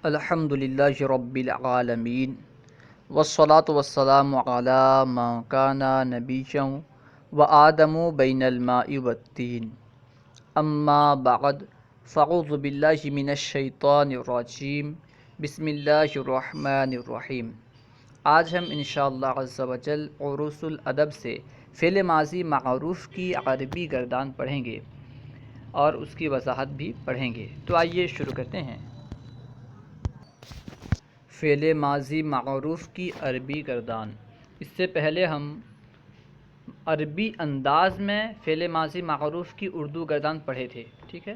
الحمدللہ رب العالمین والصلاة والسلام علی من کان نبیًا وآدم بین الماء والطین اما بعد فاعوذ باللہ من الشیطان الرجیم بسم اللہ الرحمن الرحیم۔ آج ہم انشاءاللہ عز و جل عروس الادب سے فعل ماضی معروف کی عربی گردان پڑھیں گے اور اس کی وضاحت بھی پڑھیں گے۔ تو آئیے شروع کرتے ہیں۔ فعل ماضی معروف کی عربی گردان، اس سے پہلے ہم عربی انداز میں فعل ماضی معروف کی اردو گردان پڑھے تھے، ٹھیک ہے؟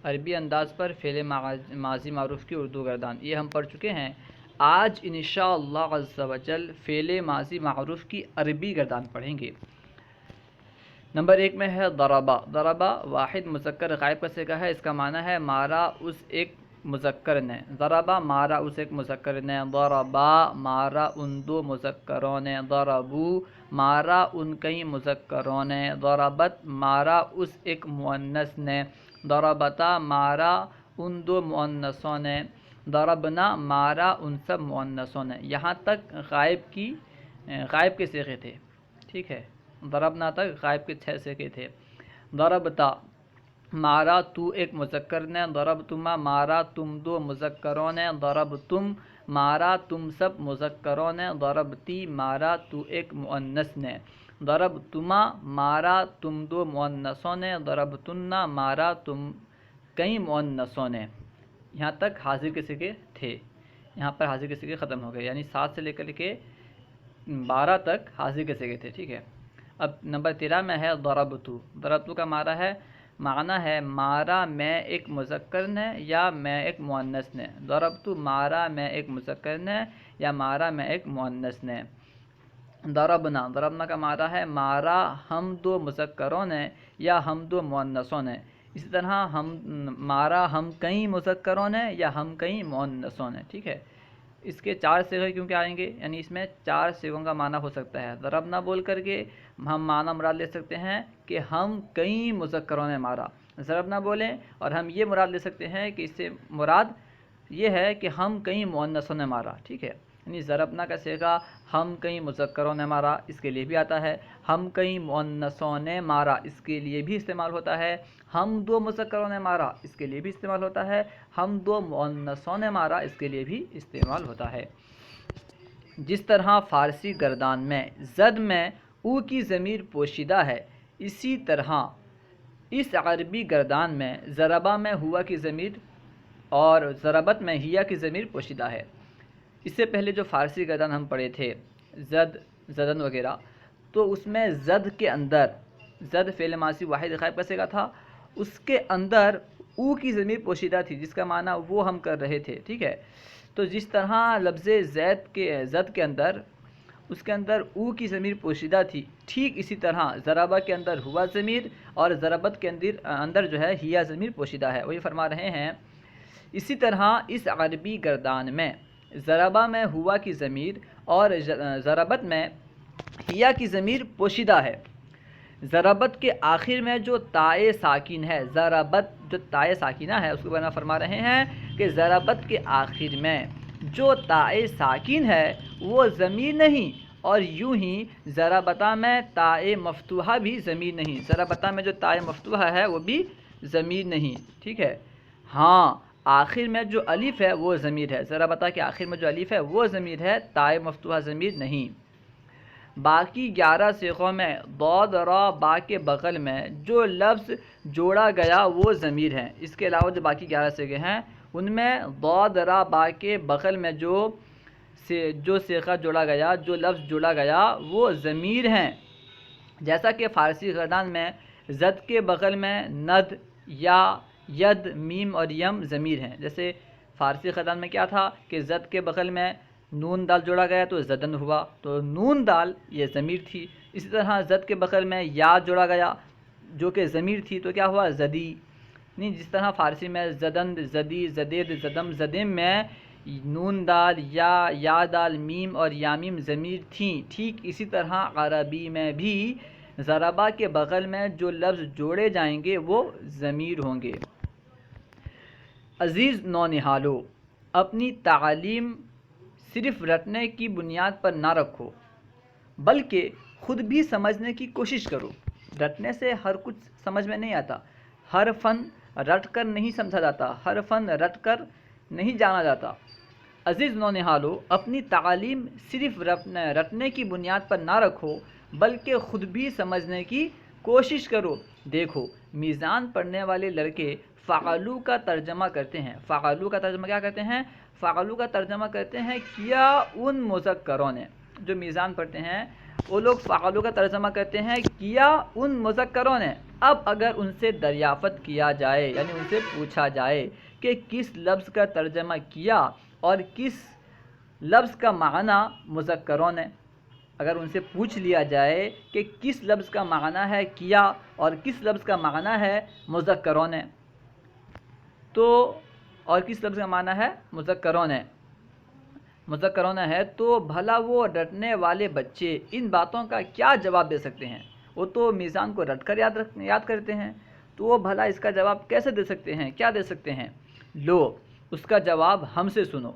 عربی انداز پر فعل ماضی معروف کی اردو گردان یہ ہم پڑھ چکے ہیں۔ آج انشاءاللہ عز و جل فعل ماضی معروف کی عربی گردان پڑھیں گے۔ نمبر 1 میں ہے ضربہ۔ ضربہ واحد مذکر غائب کا صیغہ ہے، اس کا معنی ہے مارا اس ایک مذکر نے۔ ضربہ مارا اس ایک مذکر نے، ضربا مارا ان دو مذکروں نے، ضربو مارا ان کئی مذکروں نے، ضربت مارا اس ایک مؤنث نے، ضربتا مارا ان دو مؤنثوں نے، ضربنا مارا ان سب مؤنثوں نے۔ یہاں تک غائب کے صیغے تھے، ٹھیک ہے؟ ضربنا تک غائب کے 6 صیغے تھے۔ ضربتا مارا تو ایک مذکر نے، ضربتما مارا تم دو مذکروں نے، ضربتم مارا تم سب مذکروں نے، ضربتی مارا تو ایک مؤنث نے، ضربتما مارا تم دو مؤنثوں نے، ضربتنا مارا تم کئی مؤنثوں نے۔ یہاں تک حاضر کے صیغے تھے، یہاں پر حاضر کے صیغے ختم ہو گئے، یعنی 7 سے لے کر کے 12 تک حاضر کے صیغے تھے، ٹھیک ہے؟ اب نمبر 13 میں ہے ضربتو۔ ضربتو کا معنی ہے مارا میں ایک مذکر نے یا میں ایک مؤنث نے۔ ضربتو مارا میں ایک مذکر نے یا مارا میں ایک مؤنث نے۔ ضربنا، ضربنا کا معنی ہے مارا ہم دو مذکروں نے یا ہم دو مؤنثوں نے۔ اسی طرح مارا ہم کئی مذکروں نے یا ہم کئی مؤنثوں نے، ٹھیک ہے؟ اس کے 4 صیغے کیونکہ آئیں گے، یعنی اس میں 4 صیغوں کا معنی ہو سکتا ہے۔ ضربنا بول کر کے ہم معنی مراد لے سکتے ہیں کہ ہم کئی مذکروں نے مارا، ضربنا بولیں اور ہم یہ مراد لے سکتے ہیں کہ اس سے مراد یہ ہے کہ ہم کئی مؤنثوں نے مارا، ٹھیک ہے؟ یعنی ضربنا کا صیغہ ہم کئی مذکروں نے مارا اس کے لیے بھی آتا ہے، ہم کئی مؤنثوں نے مارا اس کے لیے بھی استعمال ہوتا ہے، ہم دو مذکروں نے مارا اس کے لیے بھی استعمال ہوتا ہے، ہم دو مؤنثوں نے مارا اس کے لیے بھی استعمال ہوتا ہے۔ جس طرح فارسی گردان میں زد میں او کی ضمیر پوشیدہ ہے، اسی طرح اس عربی گردان میں ضربہ میں ہوا کی ضمیر اور ضربت میں ہیا کی ضمیر پوشیدہ ہے۔ اس سے پہلے جو فارسی گردان ہم پڑھے تھے زد، زدن وغیرہ، تو اس میں زد کے اندر، زد فعل ماضی واحد غائب کا صیغہ تھا، اس کے اندر او کی ضمیر پوشیدہ تھی جس کا معنی وہ ہم کر رہے تھے، ٹھیک ہے؟ تو جس طرح لفظ زد کے اندر اس کے اندر او کی ضمیر پوشیدہ تھی، ٹھیک اسی طرح ضربہ کے اندر ہوا ضمیر اور ضربت کے اندر جو ہے ہیا ضمیر پوشیدہ ہے۔ وہی فرما رہے ہیں اسی طرح اس عربی گردان میں ضربہ میں ہوا کی ضمیر اور ضربت میں ہیا کی ضمیر پوشیدہ ہے۔ ضربت کے آخر میں جو تائے ساکن ہے، ضربت جو تائے ساکنہ ہے اس کو بنا فرما رہے ہیں کہ ضربت کے آخر میں جو تائے ساکن ہے وہ ضمیر نہیں، اور یوں ہی ضربتا میں تائے مفتوحہ بھی ضمیر نہیں، ضربتا میں جو تائے مفتوحہ ہے وہ بھی ضمیر نہیں، ٹھیک ہے؟ ہاں آخر میں جو الف ہے وہ ضمیر ہے، ضربتا کے آخر میں جو الف ہے وہ ضمیر ہے، تائے مفتوحہ ضمیر نہیں۔ باقی 11 صیغوں میں ضاد را با کے بغل میں جو لفظ جوڑا گیا وہ ضمیر ہیں۔ اس کے علاوہ جو باقی 11 صیغے ہیں ان میں ضاد را با کے بغل میں جو صیغہ جوڑا گیا، جو لفظ جوڑا گیا وہ ضمیر ہیں۔ جیسا کہ فارسی گردان میں زد کے بغل میں ند، یا، ید، میم اور یم ضمیر ہیں۔ جیسے فارسی گردان میں کیا تھا کہ زد کے بغل میں نون دال جوڑا گیا تو زدن ہوا، تو نون دال یہ ضمیر تھی۔ اسی طرح زد کے بغل میں یا جوڑا گیا جو کہ ضمیر تھی تو کیا ہوا؟ زدی۔ نہیں، جس طرح فارسی میں زدند، زدی، زدید، زدم، زدم میں نون دال، یا دال، میم اور یامیم ضمیر تھیں، ٹھیک اسی طرح عربی میں بھی ضربہ کے بغل میں جو لفظ جوڑے جائیں گے وہ ضمیر ہوں گے۔ عزیز نونہالو، اپنی تعلیم صرف رٹنے کی بنیاد پر نہ رکھو بلکہ خود بھی سمجھنے کی کوشش کرو۔ رٹنے سے ہر کچھ سمجھ میں نہیں آتا، ہر فن رٹ کر نہیں سمجھا جاتا، ہر فن رٹ کر نہیں جانا جاتا۔ عزیز نونہالو، اپنی تعلیم صرف رٹنے کی بنیاد پر نہ رکھو بلکہ خود بھی سمجھنے کی کوشش کرو۔ دیکھو، میزان پڑھنے والے لڑکے فعلو کا ترجمہ کرتے ہیں۔ فعلو کا ترجمہ کیا کرتے ہیں؟ فعلو کا ترجمہ کرتے ہیں کیا ان مذکروں نے۔ جو میزان پڑھتے ہیں وہ لوگ فعلو کا ترجمہ کرتے ہیں کیا ان مذکروں نے۔ اب اگر ان سے دریافت کیا جائے، یعنی ان سے پوچھا جائے کہ کس لفظ کا ترجمہ کیا اور کس لفظ کا معنی مذکروں نے، اگر ان سے پوچھ لیا جائے کہ کس لفظ کا معنی ہے کیا اور کس لفظ کا معنی ہے مذکروں نے، تو اور کس لفظ کا معنی ہے مذکروں نے ہے، تو بھلا وہ رٹنے والے بچے ان باتوں کا کیا جواب دے سکتے ہیں؟ وہ تو میزان کو رٹ کر یاد کرتے ہیں، تو وہ بھلا اس کا جواب کیسے دے سکتے ہیں؟ کیا دے سکتے ہیں؟ لو اس کا جواب ہم سے سنو۔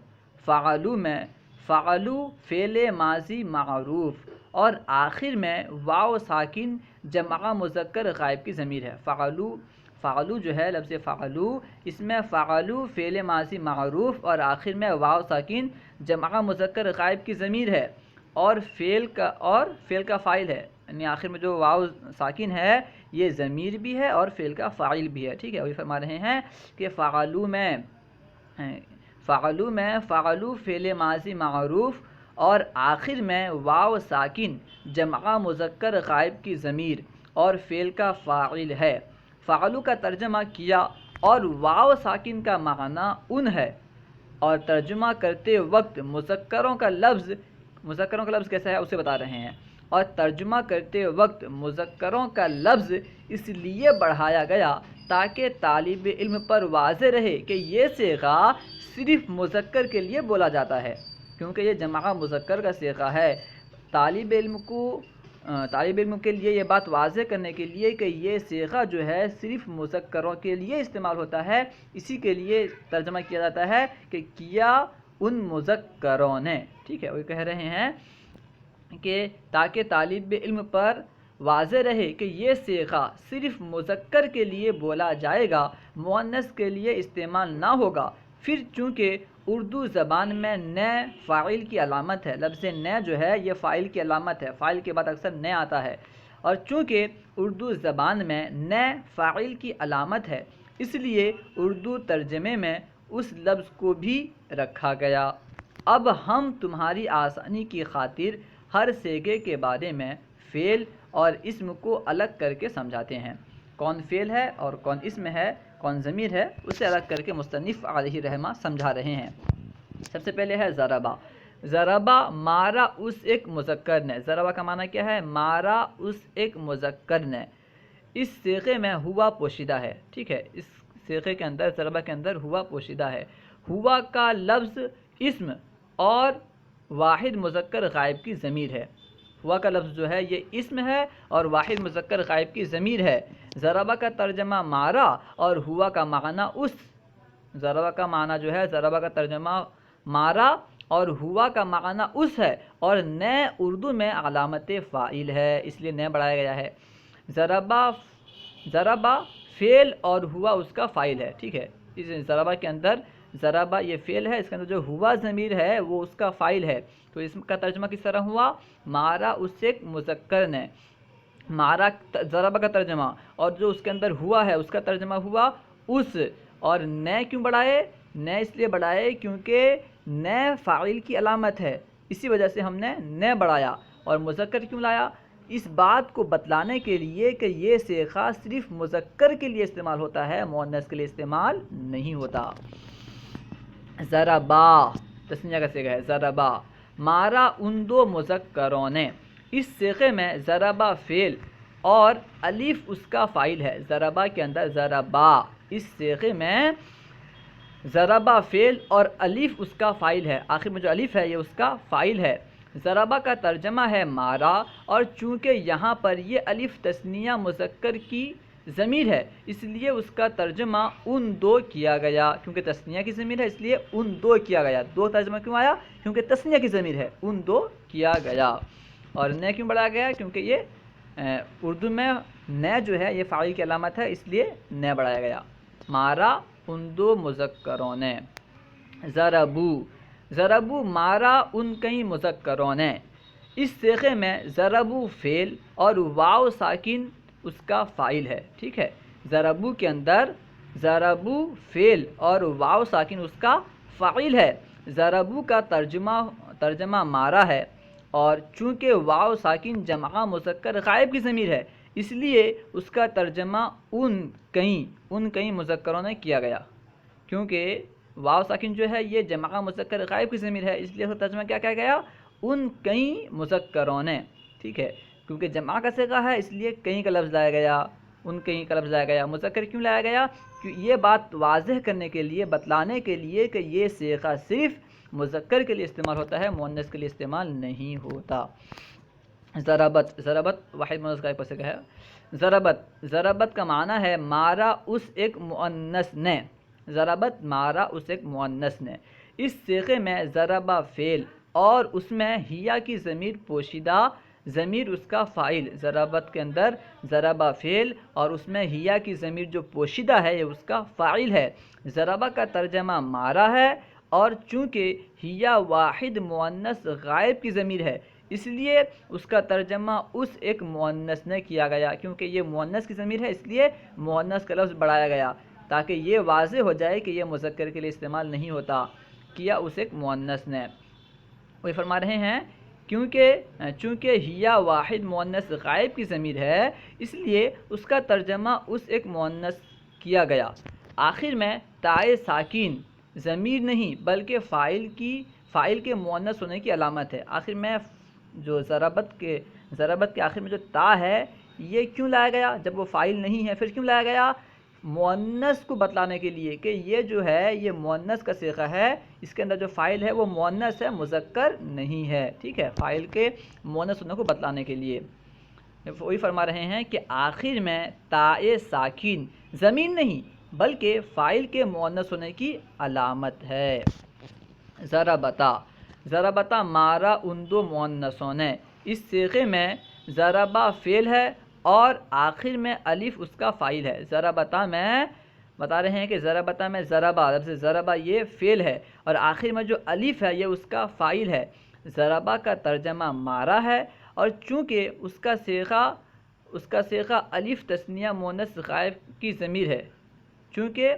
فعلو میں فعلو فعل ماضی معروف اور آخر میں واو ساکن جمع مذکر غائب کی ضمیر ہے۔ فعلو جو ہے لفظ فعلو، اس میں فعلو فعل ماضی معروف اور آخر میں واو ساکن جمع مذکر غائب کی ضمیر ہے اور فعل کا فاعل ہے، یعنی آخر میں جو واو ساکن ہے یہ ضمیر بھی ہے اور فعل کا فاعل بھی ہے۔ ٹھیک ہے، وہی فرما رہے ہیں کہ فعلو میں فعلو فعل ماضی معروف اور آخر میں واو ساکن جمع مذکر غائب کی ضمیر اور فعل کا فاعل ہے۔ فعلو کا ترجمہ کیا اور واو ساکن کا معنی ان ہے، اور ترجمہ کرتے وقت مذکروں کا لفظ کیسا ہے اسے بتا رہے ہیں، اور ترجمہ کرتے وقت مذکروں کا لفظ اس لیے بڑھایا گیا تاکہ طالب علم پر واضح رہے کہ یہ صیغہ صرف مذکر کے لیے بولا جاتا ہے، کیونکہ یہ جمع مذکر کا صیغہ ہے۔ طالب علم کے لیے یہ بات واضح کرنے کے لیے کہ یہ صیغہ جو ہے صرف مذکروں کے لیے استعمال ہوتا ہے، اسی کے لیے ترجمہ کیا جاتا ہے کہ کیا ان مذکروں نے۔ ٹھیک ہے، وہ کہہ رہے ہیں کہ تاکہ طالب علم پر واضح رہے کہ یہ صیغہ صرف مذکر کے لیے بولا جائے گا، مؤنث کے لیے استعمال نہ ہوگا۔ پھر چونکہ اردو زبان میں نئے فاعل کی علامت ہے، لفظ نئے جو ہے یہ فاعل کی علامت ہے، فاعل کے بعد اکثر نئے آتا ہے، اور چونکہ اردو زبان میں نئے فاعل کی علامت ہے اس لیے اردو ترجمے میں اس لفظ کو بھی رکھا گیا۔ اب ہم تمہاری آسانی کی خاطر ہر صیغے کے بارے میں فعل اور اسم کو الگ کر کے سمجھاتے ہیں۔ کون فعل ہے اور کون اسم ہے، کون ضمیر ہے، اسے الگ کر کے مصنف علیہ رحمہ سمجھا رہے ہیں۔ سب سے پہلے ہے ضربہ۔ ضربہ مارا اس ایک مذکر نے۔ ضربہ کا معنی کیا ہے؟ مارا اس ایک مذکر نے۔ اس صیغے میں ہوا پوشیدہ ہے۔ ٹھیک ہے، اس صیغے کے اندر ضربہ کے اندر ہوا پوشیدہ ہے۔ ہوا کا لفظ اسم اور واحد مذکر غائب کی ضمیر ہے۔ ہوا کا لفظ جو ہے یہ اسم ہے اور واحد مذکر غائب کی ضمیر ہے۔ ضربہ کا ترجمہ مارا اور ہوا کا معنی اس۔ ضربہ کا معنی جو ہے، ضربہ کا ترجمہ مارا اور ہوا کا معنی اس ہے، اور نئے اردو میں علامت فاعل ہے، اس لیے نئے بڑھایا گیا ہے۔ ضربہ فعل اور ہوا اس کا فاعل ہے۔ ٹھیک ہے، اس ضربہ کے اندر ضربہ یہ فعل ہے، اس کے اندر جو ہوا ضمیر ہے وہ اس کا فاعل ہے، تو اس کا ترجمہ کس طرح ہوا؟ مارا اس ایک مذکر نے۔ مارا ضربہ کا ترجمہ، اور جو اس کے اندر ہوا ہے اس کا ترجمہ ہوا اس۔ اور نئے کیوں بڑھائے؟ نئے اس لیے بڑھائے کیونکہ نئے فاعل کی علامت ہے، اسی وجہ سے ہم نے نئے بڑھایا۔ اور مذکر کیوں لایا؟ اس بات کو بتلانے کے لیے کہ یہ صیغہ صرف مذکر کے لیے استعمال ہوتا ہے، مؤنث کے لیے استعمال نہیں ہوتا۔ ضربا تسنیہ کا صیغہ ہے، ضربا مارا ان دو مذکروں نے۔ اس صیغے میں ضربا فعل اور الف اس کا فاعل ہے۔ ضربا کے اندر ضربا، اس صیغے میں ضربا فعل اور الف اس کا فاعل ہے، آخر میں جو الف ہے یہ اس کا فاعل ہے۔ ضربا کا ترجمہ ہے مارا، اور چونکہ یہاں پر یہ الف تسنیہ مذکر کی ضمیر ہے اس لیے اس کا ترجمہ ان دو کیا گیا، کیونکہ تثنیہ کی ضمیر ہے اس لیے ان دو کیا گیا۔ دو ترجمہ کیوں آیا؟ کیونکہ تثنیہ کی ضمیر ہے، ان دو کیا گیا۔ اور نے کیوں بڑھایا گیا؟ کیونکہ یہ اردو میں نے جو ہے یہ فاعل کی علامت ہے، اس لیے نے بڑھایا گیا۔ مارا ان دو مذکروں نے۔ ضربو، ضربو مارا ان کئی مذکروں نے۔ اس صیغے میں ضربو فعل اور واو ساکن اس کا فاعل ہے، ٹھیک ہے۔ ضربو کے اندر ضربو فعل اور واو ساکن اس کا فاعل ہے۔ ضربو کا ترجمہ مارا ہے، اور چونکہ واو ساکن جمع مذکر غائب کی ضمیر ہے اس لیے اس کا ترجمہ ان کئی مذکروں نے کیا گیا۔ کیونکہ واو ساکن جو ہے یہ جمع مذکر غائب کی ضمیر ہے اس لیے اس کا ترجمہ کیا کیا گیا؟ ان کئی مذکروں نے، ٹھیک ہے۔ کیونکہ جمع کا صیغہ ہے اس لیے کئی کا لفظ لایا گیا، ان کئی کا لفظ لایا گیا۔ مذکر کیوں لایا گیا؟ یہ بات واضح کرنے کے لیے، بتلانے کے لیے کہ یہ صیغہ صرف مذکر کے لیے استعمال ہوتا ہے، مؤنث کے لیے استعمال نہیں ہوتا۔ ضربت، ضربت واحد مؤنث غائب کا صیغہ ہے۔ ضربت، ضربت کا معنی ہے مارا اس ایک مؤنث نے۔ ضربت مارا اس ایک مؤنث نے۔ اس صیغے میں ضربہ فعل اور اس میں ہیا کی ضمیر پوشیدہ، ضمیر اس کا فاعل۔ ضربت کے اندر ضربہ فعل اور اس میں ہیا کی ضمیر جو پوشیدہ ہے یہ اس کا فاعل ہے۔ ضربہ کا ترجمہ مارا ہے، اور چونکہ ہیا واحد مؤنث غائب کی ضمیر ہے اس لیے اس کا ترجمہ اس ایک مؤنث نے کیا گیا۔ کیونکہ یہ مؤنث کی ضمیر ہے اس لیے مؤنث کا لفظ بڑھایا گیا تاکہ یہ واضح ہو جائے کہ یہ مذکر کے لیے استعمال نہیں ہوتا، کیا اس ایک مؤنث نے۔ وہ فرما رہے ہیں چونکہ ہیا واحد مؤنث غائب کی ضمیر ہے اس لیے اس کا ترجمہ اس ایک مؤنث کیا گیا۔ آخر میں تائے ساکین ضمیر نہیں بلکہ فاعل کے مؤنث ہونے کی علامت ہے۔ آخر میں جو ضربت کے آخر میں جو تا ہے یہ کیوں لایا گیا جب وہ فاعل نہیں ہے؟ پھر کیوں لایا گیا؟ مؤنث کو بتلانے کے لیے کہ یہ جو ہے یہ مؤنث کا صیغہ ہے، اس کے اندر جو فاعل ہے وہ مؤنث ہے، مذکر نہیں ہے، ٹھیک ہے۔ فاعل کے مؤنث ہونے کو بتلانے کے لیے وہی فرما رہے ہیں کہ آخر میں تائے ساکین ضمیر نہیں بلکہ فاعل کے مؤنث ہونے کی علامت ہے۔ ضربتا، ضربتا مارا ان دو مؤنثوں نے۔ اس صیغے میں ضربہ فعل ہے اور آخر میں الف اس کا فاعل ہے۔ ضربتا میں بتا رہے ہیں کہ ضربتا میں ضربہ، لفظ ضربہ یہ فعل ہے اور آخر میں جو الف ہے یہ اس کا فاعل ہے۔ ضربہ کا ترجمہ مارا ہے، اور چونکہ اس کا صیغہ الف تثنیہ مؤنث غائب کی ضمیر ہے، چونکہ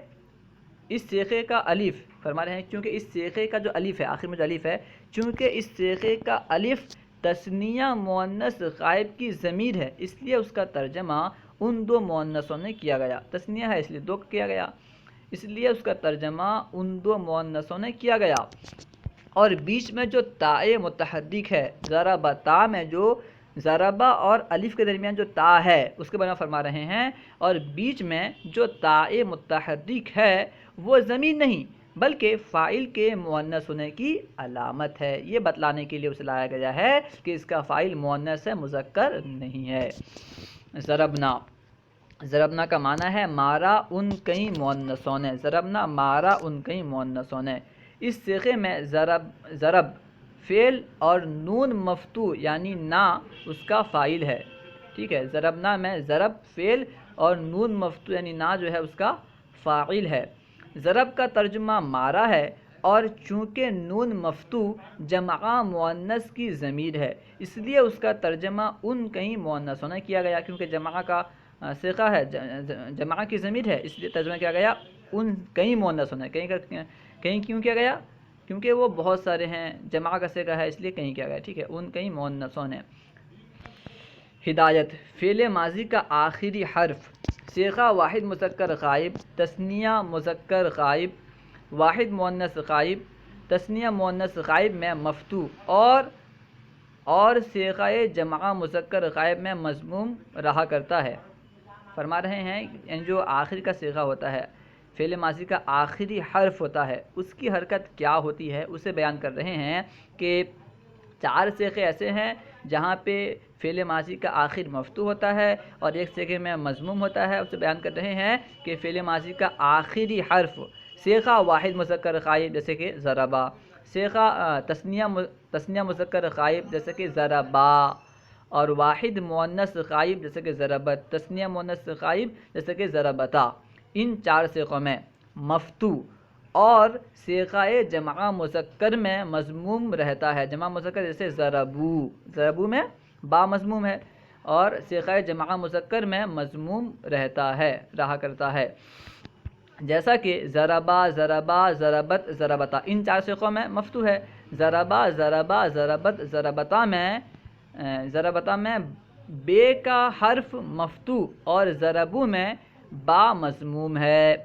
اس صیغے کا الف فرما رہے ہیں چونکہ اس صیغے کا جو الف ہے، آخر میں جو الف ہے، چونکہ اس صیغے کا الف تثنیہ مؤنث غائب کی ضمیر ہے اس لیے اس کا ترجمہ ان دو مؤنثوں نے کیا گیا۔ تثنیہ ہے اس لیے دو کیا گیا، اس لیے اس کا ترجمہ ان دو مؤنثوں نے کیا گیا۔ اور بیچ میں جو تائے متحرک ہے، ضربتا میں جو ضربہ اور الف کے درمیان جو تا ہے اس کے بارے میں فرما رہے ہیں، اور بیچ میں جو تائے متحرک ہے وہ ضمیر نہیں بلکہ فاعل کے مؤنث ہونے کی علامت ہے۔ یہ بتلانے کے لیے اسے لایا گیا ہے کہ اس کا فاعل مؤنث ہے، مذکر نہیں ہے۔ ضربنا، ضربنا کا معنی ہے مارا ان کئی مؤنثوں نے۔ ضربنا مارا ان کئی مؤنثوں نے۔ اس صیغے میں ضرب فعل اور نون مفتوح یعنی نا اس کا فاعل ہے، ٹھیک ہے۔ ضربنا میں ضرب فعل اور نون مفتوح یعنی نا جو ہے اس کا فاعل ہے۔ ضرب کا ترجمہ مارا ہے، اور چونکہ نون مفتوح جمع مؤنث کی ضمیر ہے اس لیے اس کا ترجمہ ان کئی مؤنثوں نے کیا گیا، کیونکہ جمع کا صیغہ ہے، جمع کی ضمیر ہے اس لیے ترجمہ کیا گیا ان کئی مؤنثوں نے۔ کہیں کیوں کیا گیا؟ کیونکہ وہ بہت سارے ہیں، جمع کا صیغہ ہے اس لیے کہیں کیا گیا، ٹھیک ہے، ان کئی مؤنثوں نے۔ ہدایت، فعل ماضی کا آخری حرف، صیغہ واحد مذکر غائب، تثنیہ مذکر غائب، واحد مؤنث غائب، تثنیہ مؤنث غائب میں مفتوح اور صیغہ جمع مذکر غائب میں مضموم رہا کرتا ہے۔ فرما رہے ہیں یعنی جو آخر کا صیغہ ہوتا ہے، فعل ماضی کا آخری حرف ہوتا ہے، اس کی حرکت کیا ہوتی ہے اسے بیان کر رہے ہیں کہ چار صیغے ایسے ہیں جہاں پہ فعل ماضی کا آخر مفتوح ہوتا ہے اور ایک صیغے میں مضموم ہوتا ہے، اسے بیان کر رہے ہیں کہ فعل ماضی کا آخری حرف صیغہ واحد مذکر غائب جیسے کہ ضربا، صیغہ تثنیہ مذکر غائب جیسے کہ ضربا، اور واحد مؤنث غائب جیسے کہ ضربت، تثنیہ مؤنث غائب جیسے کہ ضربتا، ان 4 صیغوں میں مفتوح اور صیغہ جمع مذکر میں مضموم رہتا ہے۔ جمع مذکر جیسے ضربو، ضربو میں با مضموم ہے، اور صیغہ جمع مذکر میں مضموم رہتا ہے، رہا کرتا ہے، جیسا کہ ضربا، ضربا، ضربت، ضربتا، ان 4 صیغوں میں مفتوح ہے۔ ضربا، ضربا، ضربت، ضربتا میں بے کا حرف مفتوح اور ضربو میں با مضموم ہے،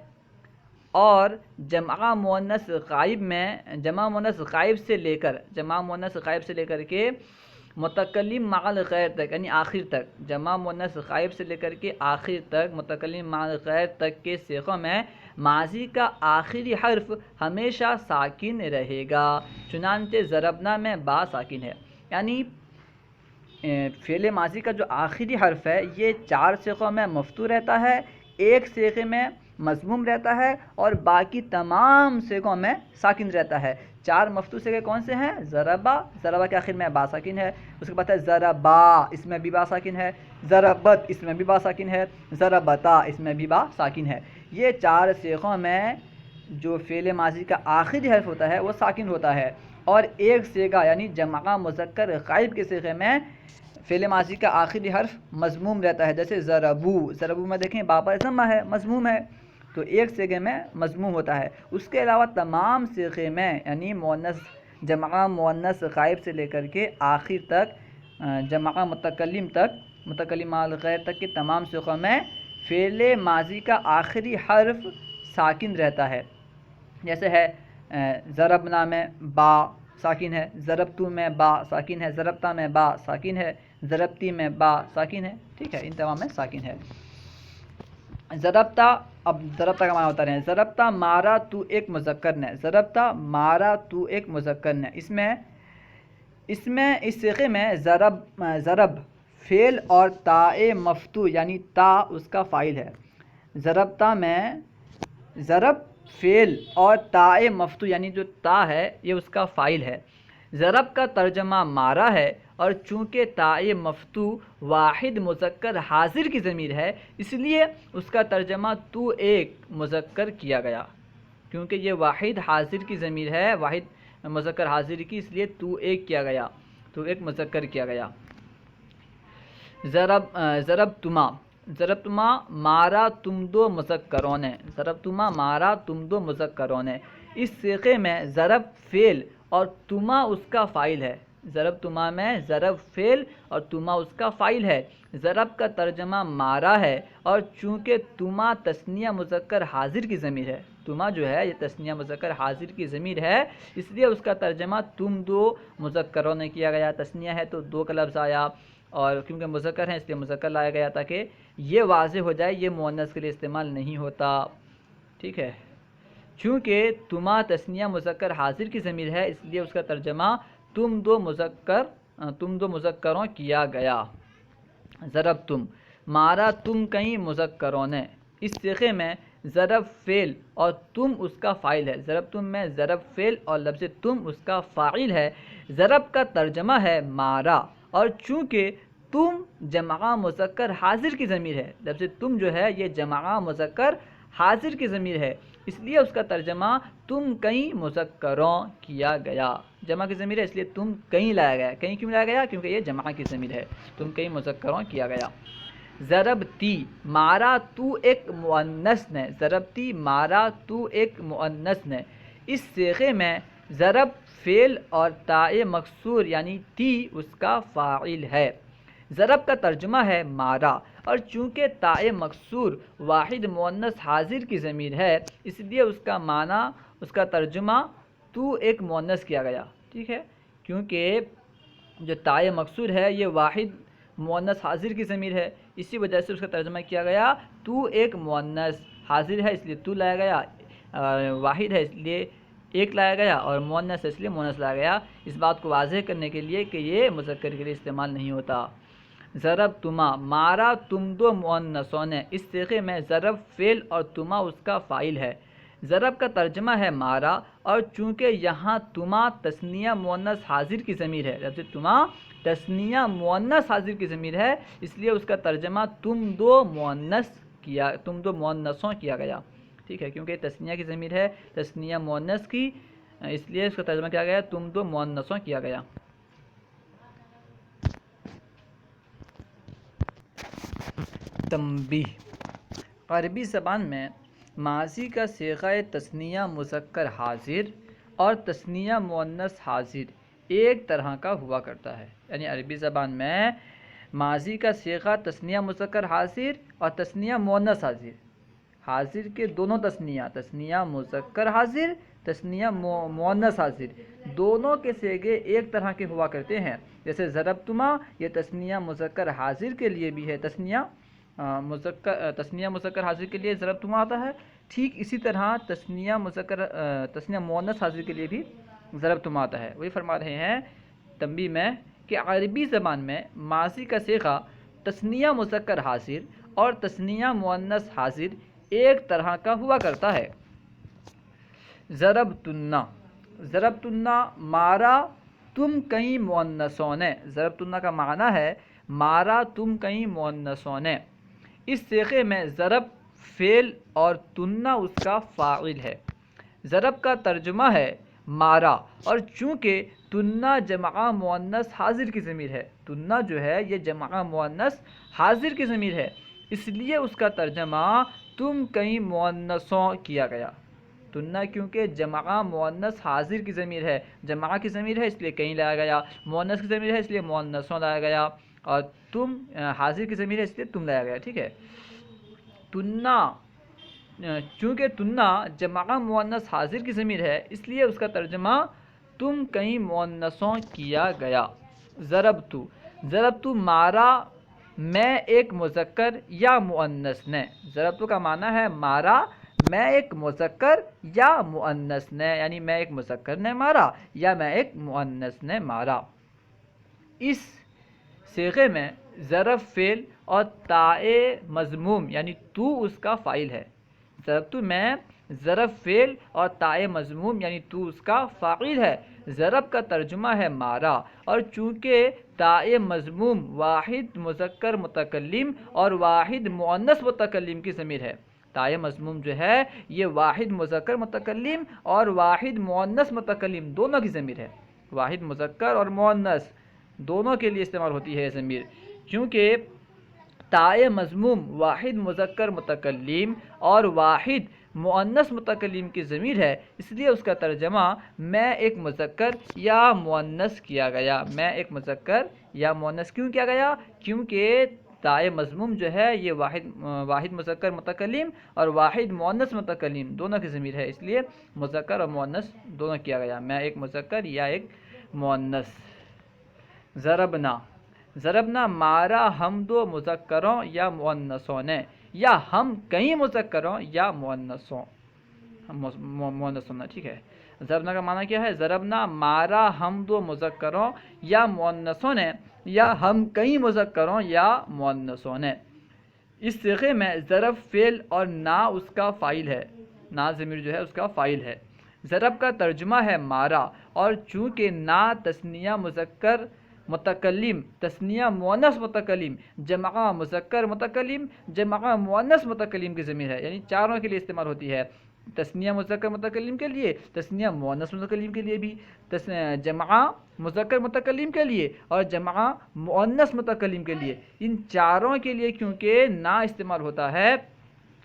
اور جمع مؤنث غائب میں جمع مؤنث غائب سے لے کر کے متکلم مع الغیر تک، یعنی آخر تک، جمع مؤنث غائب سے لے کر کے آخر تک، متکلم مع الغیر تک کے صیغوں میں ماضی کا آخری حرف ہمیشہ ساکن رہے گا، چنانچہ ضربنا میں با ساکن ہے۔ یعنی فعل ماضی کا جو آخری حرف ہے یہ 4 صیغوں میں مفتوح رہتا ہے، ایک صیغے میں مضموم رہتا ہے، اور باقی تمام صیغوں میں ساکن رہتا ہے۔ 4 مفتوح صیغے کون سے ہیں؟ ضربا، ضربا کے آخر میں با ساکن ہے، اس کے بعد ہے ضربا، اس میں بھی با ساکن ہے، ضربت، اس میں بھی با ساکن ہے، ضربتا، اس میں بھی با ساکن ہے۔ یہ 4 صیغوں میں جو فعل ماضی کا آخری حرف ہوتا ہے وہ ساکن ہوتا ہے، اور ایک صیغہ یعنی جمع مذکر غائب کے صیغے میں فعل ماضی کا آخری حرف مضموم رہتا ہے، جیسے ضربو، ضربو میں دیکھیں با پر ضمہ ہے، مضموم ہے، تو ایک صیغے میں مضموم ہوتا ہے۔ اس کے علاوہ تمام صیغے میں یعنی جمع مؤنث غائب سے لے کر کے آخر تک، جمع متکلم مع الغیر تک کے تمام صیغوں میں فعل ماضی کا آخری حرف ساکن رہتا ہے، جیسے ہے ضربنا میں با ساکن ہے، ضربتو میں با ساکن ہے، ضربتا میں با ساکن ہے، ضربتی میں با ساکن ہے، ٹھیک ہے، ان تمام میں ساکن ہے۔ ضربتا، اب ضربتا کا معنی ہوتا رہے ہیں، ضربتا مارا تو ایک مذکر نے، ضربتا مارا تو ایک مذکر نے، اس صیغے میں ضرب فعل اور تاء مفتوح یعنی تا اس کا فاعل ہے۔ ضربتا میں ضرب فعل اور تاء مفتوح یعنی جو تا ہے یہ اس کا فاعل ہے۔ ضرب کا ترجمہ مارا ہے، اور چونکہ تاء مفتوح واحد مذکر حاضر کی ضمیر ہے اس لیے اس کا ترجمہ تو ایک مذکر کیا گیا، کیونکہ یہ واحد حاضر کی ضمیر ہے، واحد مذکر حاضر کی، اس لیے تو ایک کیا گیا، تو ایک مذکر کیا گیا۔ ضربتما مارا تم دو مذکروں نے، ضربتما مارا تم دو مذکروں نے، اس صیغے میں ضرب فعل اور تما اس کا فاعل ہے۔ ضربتما میں ضرب فعل اور تما اس کا فاعل ہے۔ ضرب کا ترجمہ مارا ہے، اور چونکہ تما تثنیہ مذکر حاضر کی ضمیر ہے، تما جو ہے یہ تثنیہ مذکر حاضر کی ضمیر ہے، اس لیے اس کا ترجمہ تم دو مذکروں نے کیا گیا۔ تثنیہ ہے تو دو کا لفظ آیا، اور کیونکہ مذکر ہیں اس لیے مذکر لایا گیا تاکہ یہ واضح ہو جائے یہ مؤنث کے لیے استعمال نہیں ہوتا، ٹھیک ہے۔ چونکہ تما تثنیہ مذکر حاضر کی ضمیر ہے اس لیے اس کا ترجمہ تم دو مذکروں کیا گیا۔ ضرب تم مارا تم کئی مذکروں نے، اس صیغے میں ضرب فعل اور تم اس کا فاعل ہے۔ ضرب تم میں ضرب فعل اور لفظ تم اس کا فاعل ہے۔ ضرب کا ترجمہ ہے مارا، اور چونکہ تم جمع مذکر حاضر کی ضمیر ہے، لفظ تم جو ہے یہ جمع مذکر حاضر کی ضمیر ہے، اس لیے اس کا ترجمہ تم کئی مذکروں کیا گیا۔ جمع کی ضمیر ہے اس لیے تم کئی لایا گیا۔ کئی کیوں لایا گیا؟ کیونکہ یہ جمع کی ضمیر ہے، تم کئی مذکروں کیا گیا۔ ضربتی مارا تو ایک مؤنث نے، ضربتی مارا تو ایک مؤنث نے، اس صیغے میں ضرب فعل اور تاء مکسور یعنی تی اس کا فاعل ہے۔ ضرب کا ترجمہ ہے مارا، اور چونکہ تاء مکسور واحد مؤنث حاضر کی ضمیر ہے اس لیے اس کا معنی، اس کا ترجمہ تو ایک مؤنث کیا گیا، ٹھیک ہے، کیونکہ جو تاء مکسور ہے یہ واحد مؤنث حاضر کی ضمیر ہے، اسی وجہ سے اس کا ترجمہ کیا گیا تو ایک مؤنث، حاضر ہے اس لیے تو لایا گیا، واحد ہے اس لیے ایک لایا گیا اور مؤنث اس لیے مؤنث لایا گیا، اس بات کو واضح کرنے کے لیے کہ یہ مذکر کے لیے استعمال نہیں ہوتا۔ ضربتما، مارا تم دو مؤنثوں نے، اس صیغے میں ضرب فعل اور تما اس کا فاعل ہے۔ ضرب کا ترجمہ ہے مارا، اور چونکہ یہاں تما تثنیہ مؤنث حاضر کی ضمیر ہے، جب سے تما تثنیہ مؤنث حاضر کی ضمیر ہے، اس لیے اس کا ترجمہ تم دو مؤنثوں کیا گیا، ٹھیک ہے، کیونکہ تثنیہ کی ضمیر ہے، تثنیہ مؤنث کی، اس لیے اس کا ترجمہ کیا گیا، تم دو مؤنثوں کیا گیا۔ تنبیہ، عربی زبان میں ماضی کا صیغہ تثنیہ مذکر حاضر اور تثنیہ مؤنث حاضر ایک طرح کا ہوا کرتا ہے، یعنی عربی زبان میں ماضی کا صیغہ تثنیہ مذکر حاضر اور تثنیہ مؤنث حاضر کے دونوں تثنیہ مذکر حاضر، تثنیہ مؤنث حاضر، دونوں کے صیغے ایک طرح کے ہوا کرتے ہیں۔ جیسے ضربتما، یہ تثنیہ مذکر حاضر کے لیے بھی ہے، تثنیہ مذکر حاضر کے لیے ضربتما آتا ہے، ٹھیک اسی طرح تثنیہ مؤنث حاضر کے لیے بھی ضربتما آتا ہے۔ وہی فرما رہے ہیں تنبیہ میں کہ عربی زبان میں ماضی کا صیغہ تثنیہ مذکر حاضر اور تثنیہ مؤنث حاضر ایک طرح کا ہوا کرتا ہے۔ ضربتنا، مارا تم کئی مؤنثوں نے، ضربتنا کا معنی ہے مارا تم کئی مؤنثوں نے، اس صیغے میں ضرب فعل اور تنا اس کا فاعل ہے۔ ضرب کا ترجمہ ہے مارا، اور چونکہ تنا جمع مؤنث حاضر کی ضمیر ہے، تنا جو ہے یہ جمع مؤنث حاضر کی ضمیر ہے، اس لیے اس کا ترجمہ تم کئی مؤنثوں کیا گیا۔ تنا کیونکہ جمع مؤنث حاضر کی ضمیر ہے، جمع کی ضمیر ہے اس لیے کئی لایا گیا، مؤنث کی ضمیر ہے اس لیے مؤنثوں لایا گیا، اور تم حاضر کی ضمیر ہے اس لیے تم لایا گیا، ٹھیک ہے۔ تنا، چونکہ تنا جمع مؤنث حاضر کی ضمیر ہے اس لیے اس کا ترجمہ تم کئی مؤنثوں کیا گیا۔ ضربتو، مارا میں ایک مذکر یا مؤنث نے، ضربتو کا معنی ہے مارا میں ایک مذکر یا مؤنث نے، یعنی میں ایک مذکر نے مارا یا میں ایک مؤنث نے مارا۔ اس صیغے میں ضرب فعل اور تائے مضموم یعنی تو اس کا فاعل ہے۔ ضربتو میں ضرب فعل اور تائے مضموم یعنی تو اس کا فاعل ہے۔ ضرب کا ترجمہ ہے مارا، اور چونکہ تائے مضموم واحد مذکر متکلم اور واحد مؤنث متکلم کی ضمیر ہے، تائے مضموم جو ہے یہ واحد مذکر متکلم اور واحد مؤنث متکلم دونوں کی ضمیر ہے، واحد مذکر اور مؤنث دونوں کے لیے استعمال ہوتی ہے یہ ضمیر، کیونکہ تائے مضموم واحد مذکر متکلم اور واحد مؤنث متکلم کی ضمیر ہے، اس لیے اس کا ترجمہ میں ایک مذکر یا مؤنث کیا گیا۔ میں ایک مذکر یا مؤنث کیوں کیا گیا؟ کیونکہ تائے مضموم جو ہے یہ واحد مذکر متکلم اور واحد مؤنث متکلم دونوں کی ضمیر ہے، اس لیے مذکر اور مؤنث دونوں کیا گیا، میں ایک مذکر یا ایک مؤنث۔ ضربنا مارا ہم دو مذکروں یا مؤنثوں نے، یا ہم کئی مذکروں یا مؤنثوں نے، ٹھیک ہے۔ ضربنا کا معنی کیا ہے؟ ضربنا مارا ہم دو مذکروں یا مؤنثوں نے، یا ہم کئی مذکروں یا مؤنثوں نے۔ اس صیغے میں ضرب فعل اور نا اس کا فاعل ہے، نا ضمیر جو ہے اس کا فاعل ہے۔ ضرب کا ترجمہ ہے مارا، اور چونکہ نا تثنیہ مذکر متکلم، تثنیہ مؤنث متکلم، جمع مذکر متکلم، جمع مؤنث متکلم کی ضمیر ہے، یعنی چاروں کے لیے استعمال ہوتی ہے، تثنیہ مذکر متکلم کے لیے، تثنیہ مؤنث متکلم کے لیے بھی، جمع مذکر متکلم کے لیے اور جمع مؤنث متکلم کے لیے، ان چاروں کے لیے کیونکہ نا استعمال ہوتا ہے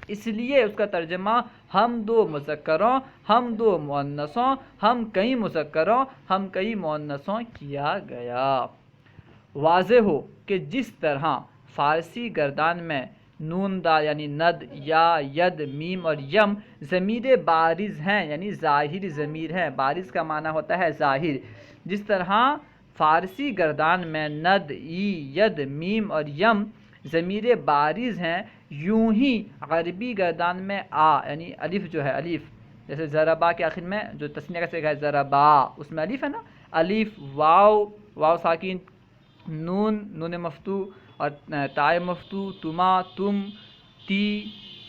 اس لیے اس کا ترجمہ ہم دو مذکروں، ہم دو مؤنثوں، ہم کئی مذکروں، ہم کئی مؤنثوں کیا گیا۔ واضح ہو کہ جس طرح فارسی گردان میں نون دا یعنی ند، یا ید، میم اور یم ضمیر بارز ہیں، یعنی ظاہر ضمیر ہیں، بارز کا معنی ہوتا ہے ظاہر، جس طرح فارسی گردان میں ند، ای، ید، میم اور یم ضمیر بارز ہیں، یوں ہی عربی گردان میں آ یعنی الف جو ہے، الف جیسے ضربا کے آخر میں جو تسنیہ کا صیغہ ہے ضربا، اس میں الف ہے نا، الف واو، واو ساکن، نون مفتوح اور تائے مفتوح، تما تم، تی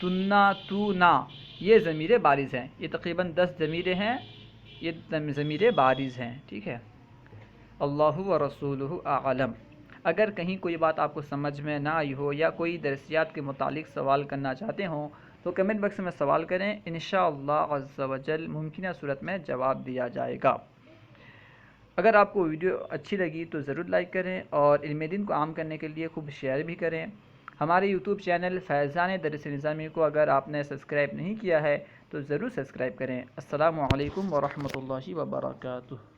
تنا تونا، یہ ضمیر بارز ہیں. یہ تقریباً 10 ضمیریں ہیں، یہ ضمیر بارز ہیں. ٹھیک ہے. اللہ و رسولہ اعلم. اگر کہیں کوئی بات آپ کو سمجھ میں نہ آئی ہو یا کوئی درسیات کے متعلق سوال کرنا چاہتے ہوں تو کمنٹ باکس میں سوال کریں، انشاءاللہ عز و جل ممکنہ صورت میں جواب دیا جائے گا. اگر آپ کو ویڈیو اچھی لگی تو ضرور لائک کریں اور علم دین کو عام کرنے کے لیے خوب شیئر بھی کریں. ہمارے یوٹیوب چینل فیضان درس نظامی کو اگر آپ نے سبسکرائب نہیں کیا ہے تو ضرور سبسکرائب کریں. السلام علیکم ورحمۃ اللہ وبرکاتہ.